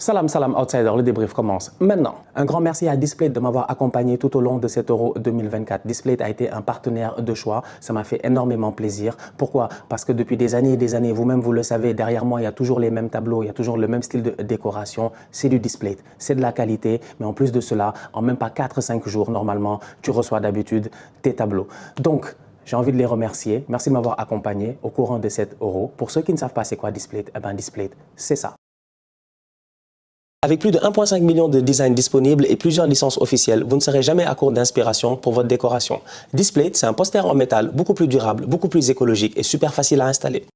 Salam salam outsider, le débrief commence maintenant. Un grand merci à Displayed de m'avoir accompagné tout au long de cet Euro 2024. Displayed a été un partenaire de choix, ça m'a fait énormément plaisir. Pourquoi? Parce que depuis des années, vous-même vous le savez, derrière moi il y a toujours les mêmes tableaux, il y a toujours le même style de décoration. C'est du Displayed, c'est de la qualité, mais en plus de cela, en même pas 4-5 jours normalement, tu reçois d'habitude tes tableaux. Donc, j'ai envie de les remercier. Merci de m'avoir accompagné au courant de cet Euro. Pour ceux qui ne savent pas c'est quoi Displayed, eh ben Displayed, c'est ça. Avec plus de 1,5 million de designs disponibles et plusieurs licences officielles, vous ne serez jamais à court d'inspiration pour votre décoration. Displayed, c'est un poster en métal beaucoup plus durable, beaucoup plus écologique et super facile à installer.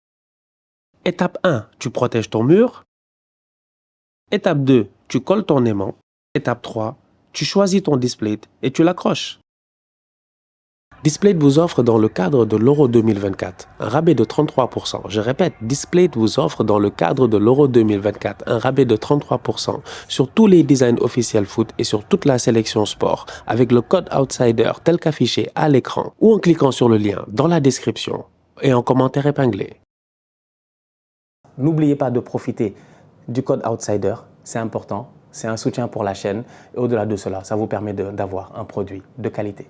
Étape 1, tu protèges ton mur. Étape 2, tu colles ton aimant. Étape 3, tu choisis ton Displayed et tu l'accroches. Displayed vous offre dans le cadre de l'Euro 2024 un rabais de 33%. Je répète, Displayed vous offre dans le cadre de l'Euro 2024 un rabais de 33% sur tous les designs officiels foot et sur toute la sélection sport avec le code outsider tel qu'affiché à l'écran ou en cliquant sur le lien dans la description et en commentaire épinglé. N'oubliez pas de profiter du code outsider, c'est important, c'est un soutien pour la chaîne et au-delà de cela, ça vous permet d'avoir un produit de qualité.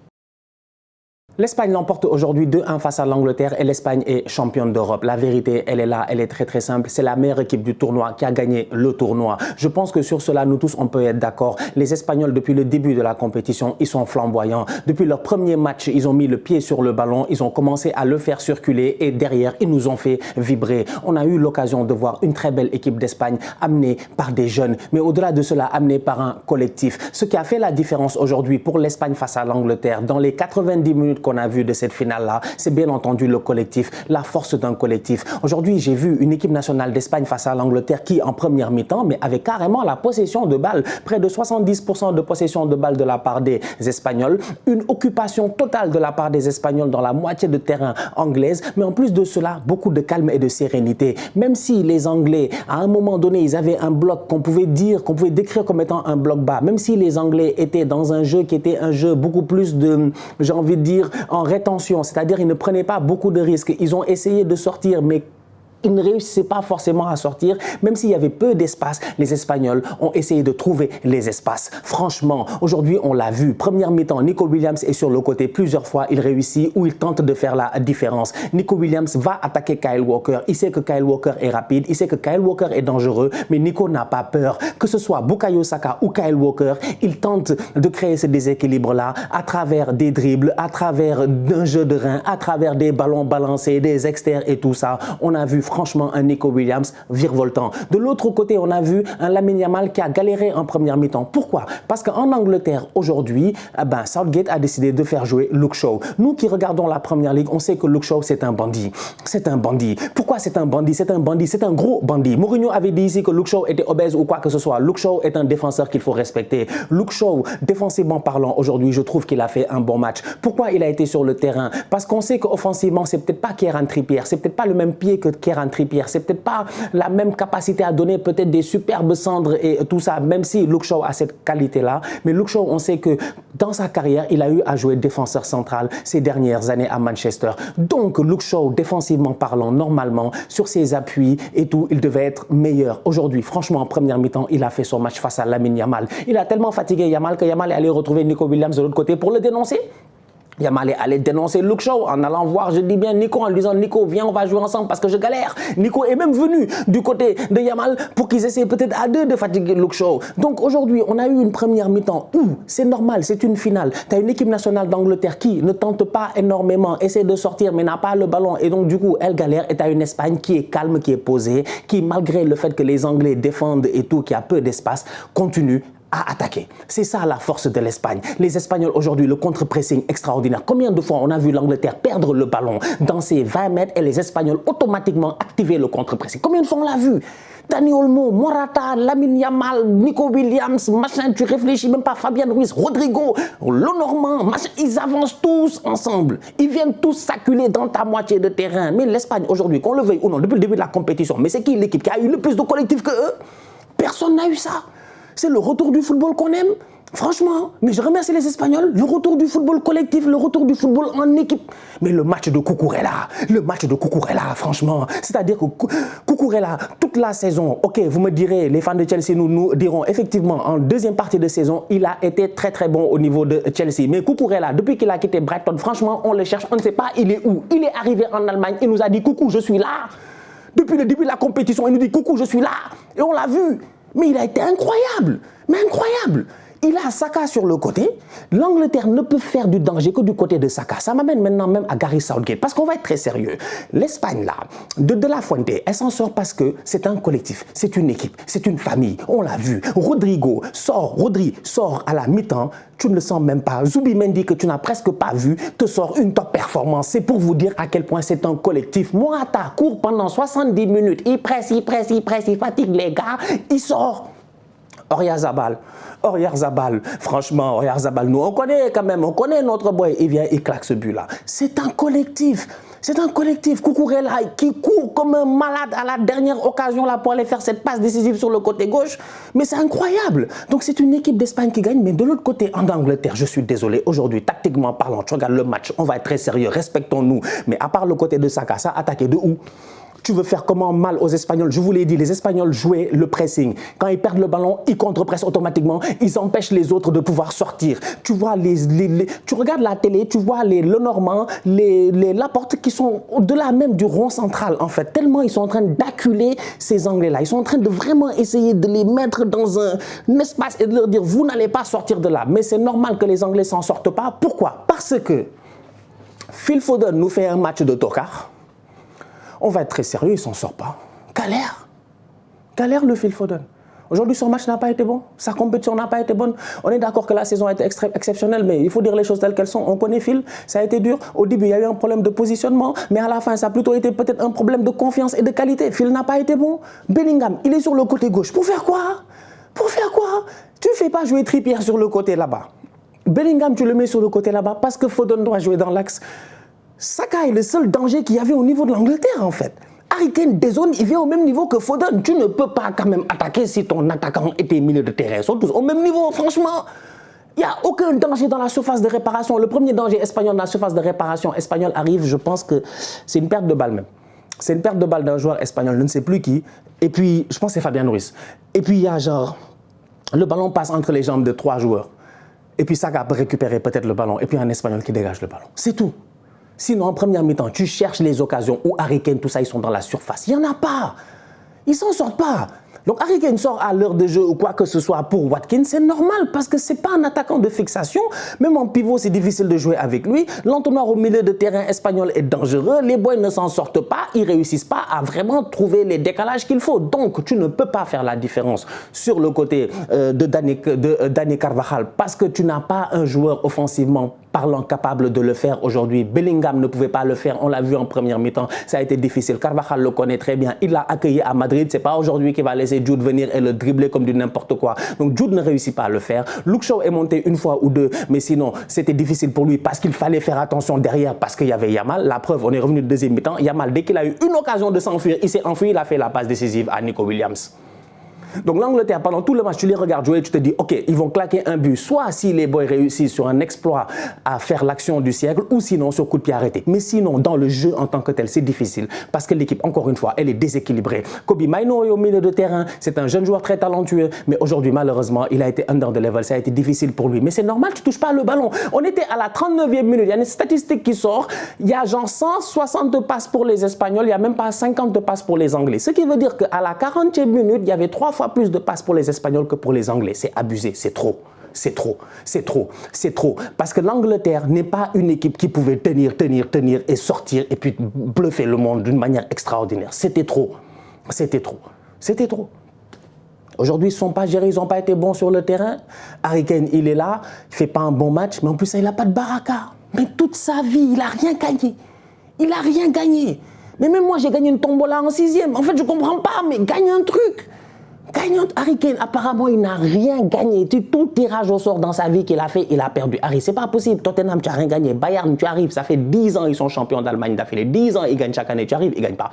L'Espagne l'emporte aujourd'hui 2-1 face à l'Angleterre et l'Espagne est championne d'Europe. La vérité, elle est là, elle est très simple. C'est la meilleure équipe du tournoi qui a gagné le tournoi. Je pense que sur cela, nous tous, on peut être d'accord. Les Espagnols, depuis le début de la compétition, ils sont flamboyants. Depuis leur premier match, ils ont mis le pied sur le ballon, ils ont commencé à le faire circuler et derrière, ils nous ont fait vibrer. On a eu l'occasion de voir une très belle équipe d'Espagne amenée par des jeunes, mais au-delà de cela, amenée par un collectif. Ce qui a fait la différence aujourd'hui pour l'Espagne face à l'Angleterre, dans les 90 minutes qu'on a vu de cette finale-là, c'est bien entendu le collectif, la force d'un collectif. Aujourd'hui, j'ai vu une équipe nationale d'Espagne face à l'Angleterre qui, en première mi-temps, mais avait carrément la possession de balles, près de 70% de possession de balles de la part des Espagnols, une occupation totale de la part des Espagnols dans la moitié de terrain anglaise, mais en plus de cela, beaucoup de calme et de sérénité. Même si les Anglais, à un moment donné, ils avaient un bloc qu'on pouvait décrire comme étant un bloc bas, même si les Anglais étaient dans un jeu qui était un jeu beaucoup plus de, j'ai envie de dire, en rétention, c'est-à-dire ils ne prenaient pas beaucoup de risques. Ils ont essayé de sortir, mais ils ne réussissaient pas forcément à sortir. Même s'il y avait peu d'espace, les Espagnols ont essayé de trouver les espaces. Franchement, aujourd'hui, on l'a vu. Première mi-temps, Nico Williams est sur le côté. Plusieurs fois, il réussit ou il tente de faire la différence. Nico Williams va attaquer Kyle Walker. Il sait que Kyle Walker est rapide. Il sait que Kyle Walker est dangereux. Mais Nico n'a pas peur. Que ce soit Bukayo Saka ou Kyle Walker, il tente de créer ce déséquilibre-là à travers des dribbles, à travers un jeu de rein, à travers des ballons balancés, des exters et tout ça. On a vu franchement un Nico Williams virevoltant. De l'autre côté, on a vu un Lamine Yamal qui a galéré en première mi-temps. Pourquoi? Parce qu'en Angleterre, aujourd'hui, Southgate a décidé de faire jouer Luke Shaw. Nous qui regardons la première ligue, on sait que Luke Shaw, c'est un bandit. C'est un bandit. Pourquoi c'est un bandit? C'est un bandit, c'est un gros bandit. Mourinho avait dit ici que Luke Shaw était obèse ou quoi que ce soit. Luke Shaw est un défenseur qu'il faut respecter. Luke Shaw, défensivement parlant, aujourd'hui, je trouve qu'il a fait un bon match. Pourquoi il a été sur le terrain? Parce qu'on sait qu'offensivement, c'est peut-être pas Kieran Trippier, c'est peut-être pas le même pied que Kieran Trippier, c'est peut-être pas la même capacité à donner peut-être des superbes cendres et tout ça, même si Luke Shaw a cette qualité-là. Mais Luke Shaw, on sait que dans sa carrière, il a eu à jouer défenseur central ces dernières années à Manchester. Donc, Luke Shaw, défensivement parlant, normalement, sur ses appuis et tout, il devait être meilleur. Aujourd'hui, franchement, en première mi-temps, il a fait son match face à Lamine Yamal. Il a tellement fatigué Yamal que Yamal est allé retrouver Nico Williams de l'autre côté pour le dénoncer. Yamal est allé dénoncer Luke Shaw en allant voir, je dis bien Nico, en lui disant Nico, viens, on va jouer ensemble parce que je galère. Nico est même venu du côté de Yamal pour qu'ils essaient peut-être à deux de fatiguer Luke Shaw. Donc aujourd'hui, on a eu une première mi-temps où c'est normal, c'est une finale. Tu as une équipe nationale d'Angleterre qui ne tente pas énormément, essaie de sortir mais n'a pas le ballon et donc du coup, elle galère. Et tu as une Espagne qui est calme, qui est posée, qui malgré le fait que les Anglais défendent et tout, qui a peu d'espace, continue à attaquer. C'est ça la force de l'Espagne. Les Espagnols aujourd'hui, le contre-pressing extraordinaire. Combien de fois on a vu l'Angleterre perdre le ballon dans ses 20 mètres et les Espagnols automatiquement activer le contre-pressing? Combien de fois on l'a vu? Dani Olmo, Morata, Lamine Yamal, Nico Williams, machin, tu réfléchis même pas, Fabian Ruiz, Rodrigo, Lenormand, machin, ils avancent tous ensemble. Ils viennent tous s'acculer dans ta moitié de terrain. Mais l'Espagne aujourd'hui, qu'on le veuille ou non, depuis le début de la compétition, mais c'est qui l'équipe qui a eu le plus de collectifs que eux? Personne n'a eu ça. C'est le retour du football qu'on aime. Franchement, mais je remercie les Espagnols. Le retour du football collectif, le retour du football en équipe. Mais le match de Cucurella, franchement, c'est-à-dire que Cucurella, toute la saison, ok, vous me direz, les fans de Chelsea nous diront effectivement, en deuxième partie de saison, il a été très très bon au niveau de Chelsea. Mais Cucurella, depuis qu'il a quitté Brighton, franchement, on le cherche, on ne sait pas il est où. Il est arrivé en Allemagne, il nous a dit coucou, je suis là. Depuis le début de la compétition, il nous dit coucou, je suis là. Et on l'a vu. Mais il a été incroyable, mais incroyable. Il a Saka sur le côté. L'Angleterre ne peut faire du danger que du côté de Saka. Ça m'amène maintenant même à Gareth Southgate. Parce qu'on va être très sérieux. L'Espagne, là, de la Fuente, elle s'en sort parce que c'est un collectif, c'est une équipe, c'est une famille. On l'a vu. Rodri sort à la mi-temps. Tu ne le sens même pas. Zubimendi, que tu n'as presque pas vu, te sort une top performance. C'est pour vous dire à quel point c'est un collectif. Morata court pendant 70 minutes. Il presse, il fatigue les gars. Il sort. Oyarzabal, franchement, Oyarzabal, nous on connaît quand même, on connaît notre boy, il vient, il claque ce but-là. C'est un collectif, Cucurella qui court comme un malade à la dernière occasion là pour aller faire cette passe décisive sur le côté gauche, mais c'est incroyable. Donc c'est une équipe d'Espagne qui gagne, mais de l'autre côté, en Angleterre, je suis désolé, aujourd'hui, tactiquement parlant, tu regardes le match, on va être très sérieux, respectons-nous, mais à part le côté de Saka, ça a attaqué de où? Tu veux faire comment mal aux Espagnols? Je vous l'ai dit, les Espagnols jouaient le pressing. Quand ils perdent le ballon, ils contre-pressent automatiquement. Ils empêchent les autres de pouvoir sortir. Tu vois tu regardes la télé, tu vois les Lenormand, les Laporte qui sont au-delà même du rond central en fait. Tellement ils sont en train d'acculer ces Anglais-là. Ils sont en train de vraiment essayer de les mettre dans un espace et de leur dire vous n'allez pas sortir de là. Mais c'est normal que les Anglais s'en sortent pas. Pourquoi? Parce que Phil Foden nous fait un match de tocard. On va être très sérieux, il ne s'en sort pas. Galère le Phil Foden. Aujourd'hui, son match n'a pas été bon. Sa compétition n'a pas été bonne. On est d'accord que la saison a été exceptionnelle, mais il faut dire les choses telles qu'elles sont. On connaît Phil, ça a été dur. Au début, il y a eu un problème de positionnement, mais à la fin, ça a plutôt été peut-être un problème de confiance et de qualité. Phil n'a pas été bon. Bellingham, il est sur le côté gauche. Pour faire quoi? Tu ne fais pas jouer Trippier sur le côté là-bas. Bellingham, tu le mets sur le côté là-bas parce que Foden doit jouer dans l'axe. Saka est le seul danger qu'il y avait au niveau de l'Angleterre en fait. Harry Kane dézone, il vient au même niveau que Foden. Tu ne peux pas quand même attaquer si ton attaquant était milieu de terrain. Ils sont tous au même niveau, franchement. Il n'y a aucun danger dans la surface de réparation. Le premier danger espagnol dans la surface de réparation espagnole arrive, je pense que c'est une perte de balle même. C'est une perte de balle d'un joueur espagnol, je ne sais plus qui. Et puis, je pense que c'est Fabian Ruiz. Et puis, il y a genre, le ballon passe entre les jambes de 3 joueurs. Et puis, Saka peut récupérer peut-être le ballon. Et puis, un Espagnol qui dégage le ballon. C'est tout. Sinon, en première mi-temps, tu cherches les occasions où Harry Kane, tout ça, ils sont dans la surface. Il n'y en a pas. Ils s'en sortent pas. Donc, Harry Kane sort à l'heure de jeu ou quoi que ce soit pour Watkins, c'est normal parce que ce n'est pas un attaquant de fixation. Même en pivot, c'est difficile de jouer avec lui. L'entonnoir au milieu de terrain espagnol est dangereux. Les boys ne s'en sortent pas. Ils ne réussissent pas à vraiment trouver les décalages qu'il faut. Donc, tu ne peux pas faire la différence sur le côté de Dani Carvajal parce que tu n'as pas un joueur offensivement parlant capable de le faire aujourd'hui. Bellingham ne pouvait pas le faire, on l'a vu en première mi-temps, ça a été difficile. Carvajal le connaît très bien, il l'a accueilli à Madrid, c'est pas aujourd'hui qu'il va laisser Jude venir et le dribbler comme du n'importe quoi. Donc Jude ne réussit pas à le faire. Luke Shaw est monté une fois ou deux, mais sinon c'était difficile pour lui parce qu'il fallait faire attention derrière parce qu'il y avait Yamal. La preuve, on est revenu de deuxième mi-temps. Yamal, dès qu'il a eu une occasion de s'enfuir, il s'est enfui, il a fait la passe décisive à Nico Williams. Donc l'Angleterre, pendant tout le match, tu les regardes jouer, tu te dis, ok, ils vont claquer un but, soit si les boys réussissent sur un exploit à faire l'action du siècle, ou sinon sur coup de pied arrêté. Mais sinon, dans le jeu en tant que tel, c'est difficile, parce que l'équipe, encore une fois, elle est déséquilibrée. Kobe Mainoo est au milieu de terrain, c'est un jeune joueur très talentueux, mais aujourd'hui, malheureusement, il a été under the level, ça a été difficile pour lui. Mais c'est normal, tu ne touches pas le ballon. On était à la 39e minute, il y a une statistique qui sort, il y a genre 160 passes pour les Espagnols, il n'y a même pas 50 passes pour les Anglais. Ce qui veut dire qu'à la 40e minute, il y avait 3 fois plus de passes pour les Espagnols que pour les Anglais. C'est abusé, c'est trop. Parce que l'Angleterre n'est pas une équipe qui pouvait tenir et sortir et puis bluffer le monde d'une manière extraordinaire. C'était trop. Aujourd'hui, ils ne sont pas gérés, ils n'ont pas été bons sur le terrain. Harry Kane, il est là, il ne fait pas un bon match, mais en plus, il n'a pas de baraka. Mais toute sa vie, il n'a rien gagné. Mais même moi, j'ai gagné une tombola en 6e. En fait, je ne comprends pas, mais gagne un truc. Harry Kane, apparemment, il n'a rien gagné. Tout tirage au sort dans sa vie qu'il a fait, il a perdu. Harry, c'est pas possible. Tottenham, tu n'as rien gagné. Bayern, tu arrives. Ça fait 10 ans, ils sont champions d'Allemagne d'affilée. 10 ans, ils gagnent chaque année. Tu arrives, ils ne gagnent pas.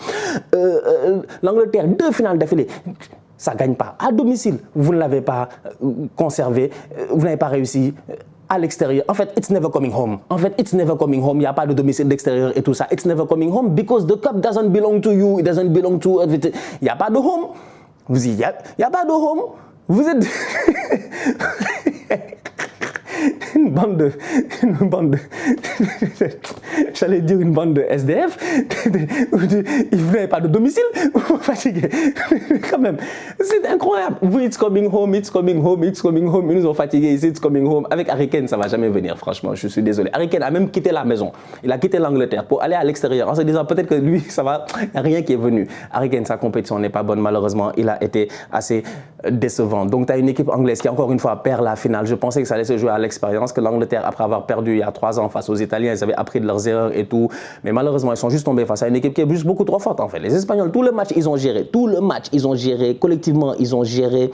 L'Angleterre, 2 finales d'affilée. ça ne gagne pas. À domicile, vous ne l'avez pas conservé, vous n'avez pas réussi. À l'extérieur, en fait, it's never coming home. En fait, it's never coming home. Il n'y a pas de domicile d'extérieur et tout ça. It's never coming home because the cup doesn't belong to you. It doesn't belong to everything. Il n'y a pas de home. Vous dites, il n'y a pas de home. Vous êtes une bande de j'allais dire une bande de SDF. Vous n'avez pas de domicile, vous fatiguez. Quand même, c'est incroyable. Vous, it's coming home, it's coming home, it's coming home. Ils nous ont fatigués ici, it's coming home. Avec Harry Kane, ça ne va jamais venir, franchement, je suis désolé. Harry Kane a même quitté la maison. Il a quitté l'Angleterre pour aller à l'extérieur en se disant peut-être que lui, ça va, il n'y a rien qui est venu. Harry Kane, sa compétition n'est pas bonne, malheureusement. Il a été assez décevant. Donc, tu as une équipe anglaise qui, encore une fois, perd la finale. Je pensais que ça allait se jouer à l'expérience, que l'Angleterre, après avoir perdu il y a 3 ans face aux Italiens, ils avaient appris de leurs erreurs et tout. Mais malheureusement, ils sont juste tombés face à une équipe qui est juste beaucoup trop forte, en fait. Les Espagnols, tout le match, ils ont géré. Tout le match, ils ont géré. Collectivement, ils ont géré.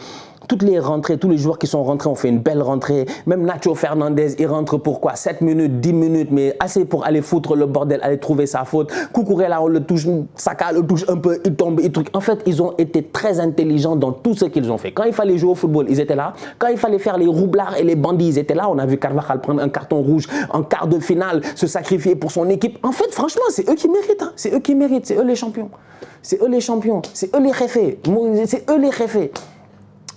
Toutes les rentrées, tous les joueurs qui sont rentrés ont fait une belle rentrée. Même Nacho Fernandez, il rentre pour quoi? 7 minutes, 10 minutes, mais assez pour aller foutre le bordel, aller trouver sa faute. Cucurella, on le touche, Saka le touche un peu, il tombe, il truc. En fait, ils ont été très intelligents dans tout ce qu'ils ont fait. Quand il fallait jouer au football, ils étaient là. Quand il fallait faire les roublards et les bandits, ils étaient là. On a vu Carvajal prendre un carton rouge en quart de finale, se sacrifier pour son équipe. En fait, franchement, c'est eux qui méritent. Hein. C'est eux qui méritent. C'est eux les champions. C'est eux les champions. C'est eux les réfés. C'est eux les réfés.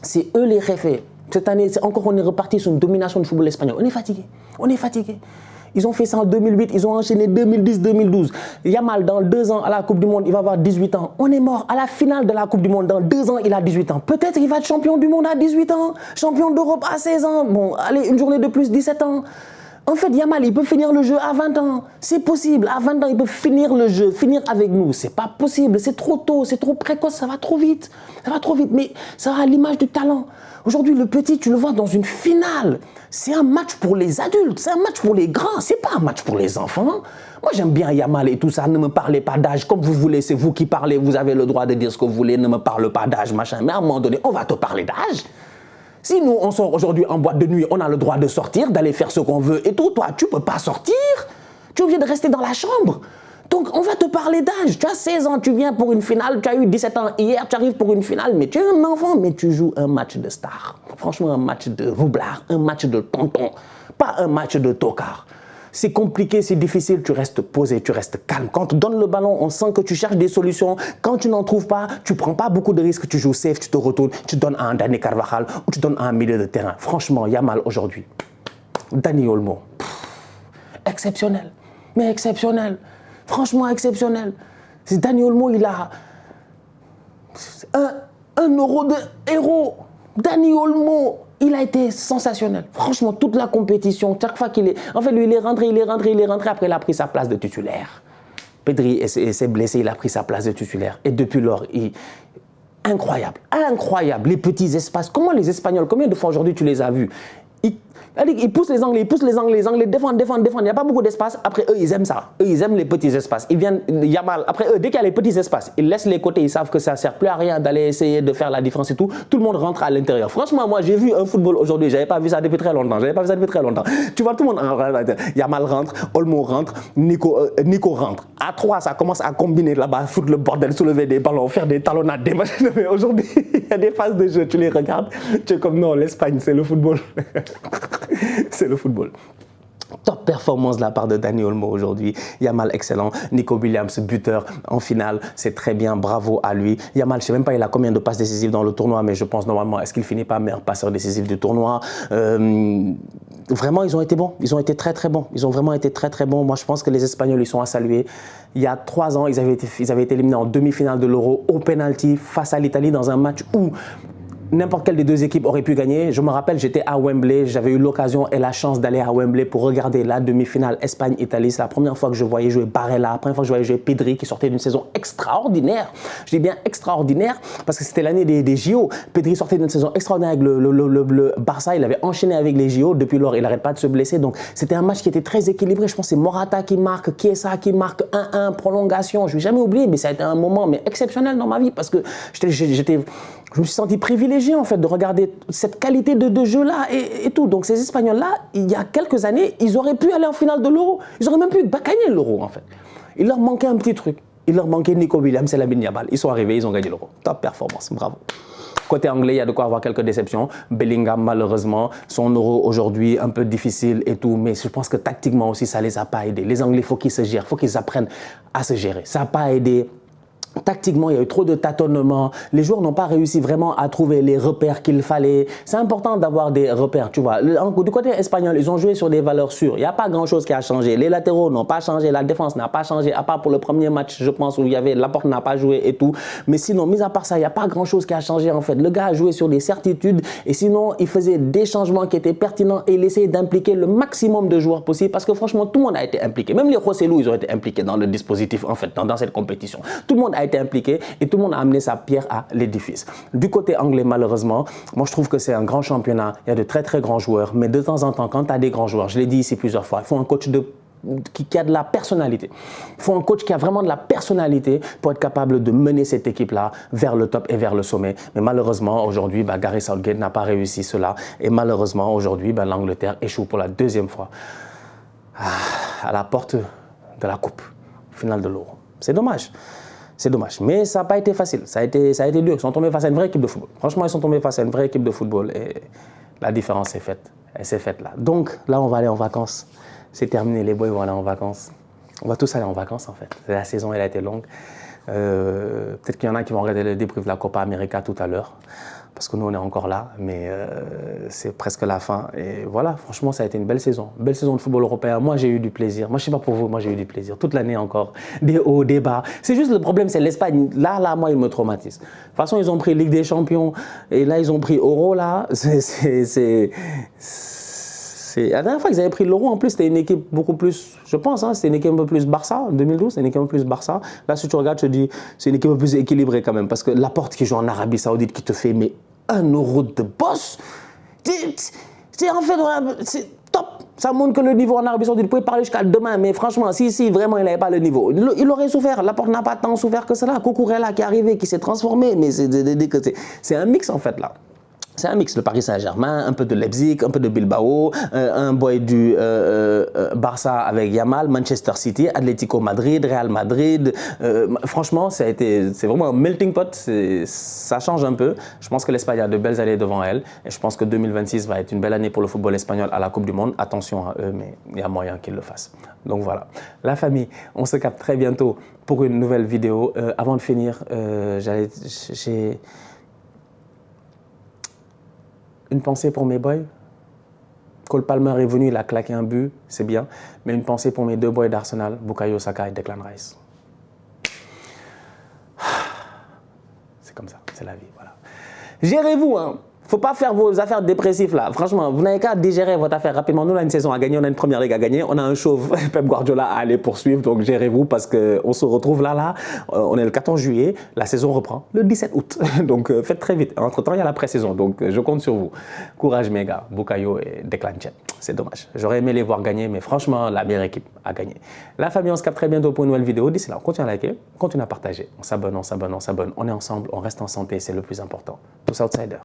C'est eux les réfés. Cette année, encore on est reparti sur une domination du football espagnol. On est fatigué. On est fatigué. Ils ont fait ça en 2008, ils ont enchaîné 2010-2012. Yamal, dans 2 ans à la Coupe du Monde, il va avoir 18 ans. On est mort. À la finale de la Coupe du Monde, dans 2 ans, il a 18 ans. Peut-être qu'il va être champion du monde à 18 ans, champion d'Europe à 16 ans. Bon, allez, une journée de plus, 17 ans. En fait, Yamal, il peut finir le jeu à 20 ans. C'est possible. À 20 ans, il peut finir le jeu, finir avec nous. C'est pas possible. C'est trop tôt, c'est trop précoce. Ça va trop vite. Ça va trop vite. Mais ça a l'image du talent. Aujourd'hui, le petit, tu le vois dans une finale. C'est un match pour les adultes. C'est un match pour les grands. C'est pas un match pour les enfants. Moi, j'aime bien Yamal et tout ça. Ne me parlez pas d'âge. Comme vous voulez, c'est vous qui parlez. Vous avez le droit de dire ce que vous voulez. Ne me parle pas d'âge, machin. Mais à un moment donné, on va te parler d'âge. Si nous, on sort aujourd'hui en boîte de nuit, on a le droit de sortir, d'aller faire ce qu'on veut et tout. Toi, tu ne peux pas sortir. Tu es obligé de rester dans la chambre. Donc, on va te parler d'âge. Tu as 16 ans, tu viens pour une finale. Tu as eu 17 ans hier, tu arrives pour une finale. Mais tu es un enfant, mais tu joues un match de star. Franchement, un match de roublard, un match de tonton. Pas un match de tocard. C'est compliqué, c'est difficile, tu restes posé, tu restes calme. Quand tu donnes le ballon, on sent que tu cherches des solutions. Quand tu n'en trouves pas, tu ne prends pas beaucoup de risques, tu joues safe, tu te retournes, tu donnes à un Dani Carvajal ou tu donnes à un milieu de terrain. Franchement, Yamal aujourd'hui, Dani Olmo, exceptionnel, mais exceptionnel. Franchement exceptionnel. C'est Dani Olmo, il a un euro de héros. Dani Olmo, il a été sensationnel. Franchement, toute la compétition, chaque fois qu'il est... En fait, lui, il est rentré. Après, il a pris sa place de titulaire. Pedri s'est blessé, il a pris sa place de titulaire. Et depuis lors, incroyable. Incroyable. Les petits espaces. Comment les Espagnols, combien de fois aujourd'hui tu les as vus? Ils poussent les Anglais, les Anglais défendent. Il n'y a pas beaucoup d'espace. Après, eux, ils aiment ça. Eux, ils aiment les petits espaces. Ils viennent, Yamal. Après, eux, dès qu'il y a les petits espaces, ils laissent les côtés. Ils savent que ça ne sert plus à rien d'aller essayer de faire la différence et tout. Tout le monde rentre à l'intérieur. Franchement, moi, j'ai vu un football aujourd'hui. Je n'avais pas vu ça depuis très longtemps. Tu vois, tout le monde. Yamal rentre, Olmo rentre, Nico rentre. À 3, ça commence à combiner là-bas, foutre le bordel, soulever des ballons, faire des talonnades, des machines. Mais aujourd'hui, il y a des phases de jeu. Tu les regardes. Tu es comme non, l'Espagne, c'est le football. C'est le football. Top performance de la part de Dani Olmo aujourd'hui. Yamal excellent. Nico Williams buteur en finale. C'est très bien. Bravo à lui. Yamal, je ne sais même pas il a combien de passes décisives dans le tournoi, mais je pense normalement, est-ce qu'il finit pas meilleur passeur décisif du tournoi? Vraiment, ils ont été bons. Ils ont été très très bons. Ils ont vraiment été très très bons. Moi, je pense que les Espagnols, ils sont à saluer. Il y a 3 ans, ils avaient été éliminés en demi-finale de l'Euro au penalty face à l'Italie dans un match où n'importe quelle des deux équipes aurait pu gagner. Je me rappelle, j'étais à Wembley, j'avais eu l'occasion et la chance d'aller à Wembley pour regarder la demi-finale Espagne-Italie. C'est la première fois que je voyais jouer Barella, la première fois que je voyais jouer Pedri qui sortait d'une saison extraordinaire. Je dis bien extraordinaire parce que c'était l'année des JO. Pedri sortait d'une saison extraordinaire avec le Barça, il avait enchaîné avec les JO. Depuis lors, il n'arrête pas de se blesser. Donc c'était un match qui était très équilibré. Je pense que c'est Morata qui marque, Chiesa qui marque 1-1, prolongation. Je ne vais jamais oublier, mais ça a été un moment exceptionnel dans ma vie parce que je me suis senti privilégié en fait de regarder cette qualité de jeu là et tout. Donc ces Espagnols là, il y a quelques années, ils auraient pu aller en finale de l'Euro. Ils auraient même pu gagner l'Euro en fait. Il leur manquait un petit truc. Il leur manquait Nico Williams et Lamine Yamal. Ils sont arrivés, ils ont gagné l'Euro. Top performance, bravo. Côté anglais, il y a de quoi avoir quelques déceptions. Bellingham, malheureusement, son euro aujourd'hui un peu difficile et tout, mais je pense que tactiquement aussi, ça les a pas aidés. Les Anglais, il faut qu'ils se gèrent, il faut qu'ils apprennent à se gérer. Ça n'a pas aidé. Tactiquement, il y a eu trop de tâtonnements. Les joueurs n'ont pas réussi vraiment à trouver les repères qu'il fallait. C'est important d'avoir des repères, tu vois. Du côté espagnol, ils ont joué sur des valeurs sûres. Il n'y a pas grand-chose qui a changé. Les latéraux n'ont pas changé. La défense n'a pas changé, à part pour le premier match, je pense, où il y avait Laporte n'a pas joué et tout. Mais sinon, mis à part ça, il n'y a pas grand-chose qui a changé, en fait. Le gars a joué sur des certitudes et sinon, il faisait des changements qui étaient pertinents et il essayait d'impliquer le maximum de joueurs possible parce que franchement, tout le monde a été impliqué. Même les Rossellou, ils ont été impliqués dans le dispositif, en fait, dans cette compétition. Tout le monde a été impliqué et tout le monde a amené sa pierre à l'édifice. Du côté anglais, malheureusement, moi je trouve que c'est un grand championnat. Il y a de très très grands joueurs, mais de temps en temps, quand tu as des grands joueurs, je l'ai dit ici plusieurs fois, il faut un coach qui a de la personnalité. Il faut un coach qui a vraiment de la personnalité pour être capable de mener cette équipe-là vers le top et vers le sommet. Mais malheureusement, aujourd'hui, Gareth Southgate n'a pas réussi cela. Et malheureusement, aujourd'hui, l'Angleterre échoue pour la deuxième fois à la porte de la coupe finale de l'Euro. C'est dommage. C'est dommage, mais ça n'a pas été facile, ça a été dur. Ils sont tombés face à une vraie équipe de football. Franchement, ils sont tombés face à une vraie équipe de football et la différence est faite. Elle s'est faite là. Donc là, on va aller en vacances. C'est terminé, les boys vont aller en vacances. On va tous aller en vacances en fait. La saison, elle a été longue. Peut-être qu'il y en a qui vont regarder le débrief de la Copa América tout à l'heure. Parce que nous, on est encore là, mais c'est presque la fin. Et voilà, franchement, ça a été une belle saison. Belle saison de football européen. Moi, j'ai eu du plaisir. Moi, je ne sais pas pour vous, moi, j'ai eu du plaisir. Toute l'année encore. Des hauts, des bas. C'est juste le problème, c'est l'Espagne. Là, moi, ils me traumatisent. De toute façon, ils ont pris Ligue des Champions. Et là, ils ont pris Euro, là. La dernière fois qu'ils avaient pris l'Euro, en plus, c'était une équipe beaucoup plus, je pense, c'était une équipe un peu plus Barça, en 2012, c'était une équipe un peu plus Barça. Là, si tu regardes, je te dis, c'est une équipe un peu plus équilibrée quand même, parce que Laporte qui joue en Arabie Saoudite, qui te fait, mais 1 euro de boss, c'est en fait, c'est top. Ça montre que le niveau en Arabie Saoudite, vous pouvez parler jusqu'à demain, mais franchement, si vraiment il n'avait pas le niveau, il aurait souffert. Laporte n'a pas tant souffert que cela. Cucurella qui est arrivé, qui s'est transformé, mais c'est un mix en fait là. C'est un mix, le Paris Saint-Germain, un peu de Leipzig, un peu de Bilbao, un boy du Barça avec Yamal, Manchester City, Atlético Madrid, Real Madrid. Franchement, c'est vraiment un melting pot, ça change un peu. Je pense que l'Espagne a de belles années devant elle et je pense que 2026 va être une belle année pour le football espagnol à la Coupe du Monde. Attention à eux, mais il y a moyen qu'ils le fassent. Donc voilà. La famille, on se capte très bientôt pour une nouvelle vidéo. Avant de finir, j'ai une pensée pour mes boys. Cole Palmer est venu, il a claqué un but, c'est bien. Mais une pensée pour mes 2 boys d'Arsenal, Bukayo Saka et Declan Rice. C'est comme ça, c'est la vie, voilà. Gérez-vous, hein. Faut pas faire vos affaires dépressives là. Franchement, vous n'avez qu'à digérer votre affaire rapidement. Nous, on a une saison à gagner, on a une première ligue à gagner, on a un chauve Pep Guardiola à aller poursuivre. Donc gérez-vous parce qu'on se retrouve là. On est le 14 juillet, la saison reprend le 17 août. Donc faites très vite. Entre-temps, il y a la pré-saison. Donc je compte sur vous. Courage mes gars, Bukayo et Declan Rice. C'est dommage. J'aurais aimé les voir gagner, mais franchement, la meilleure équipe a gagné. La famille, on se capte très bientôt pour une nouvelle vidéo. D'ici là, on continue à liker, on continue à partager. On s'abonne. On est ensemble, on reste en santé, c'est le plus important. Tous outsiders.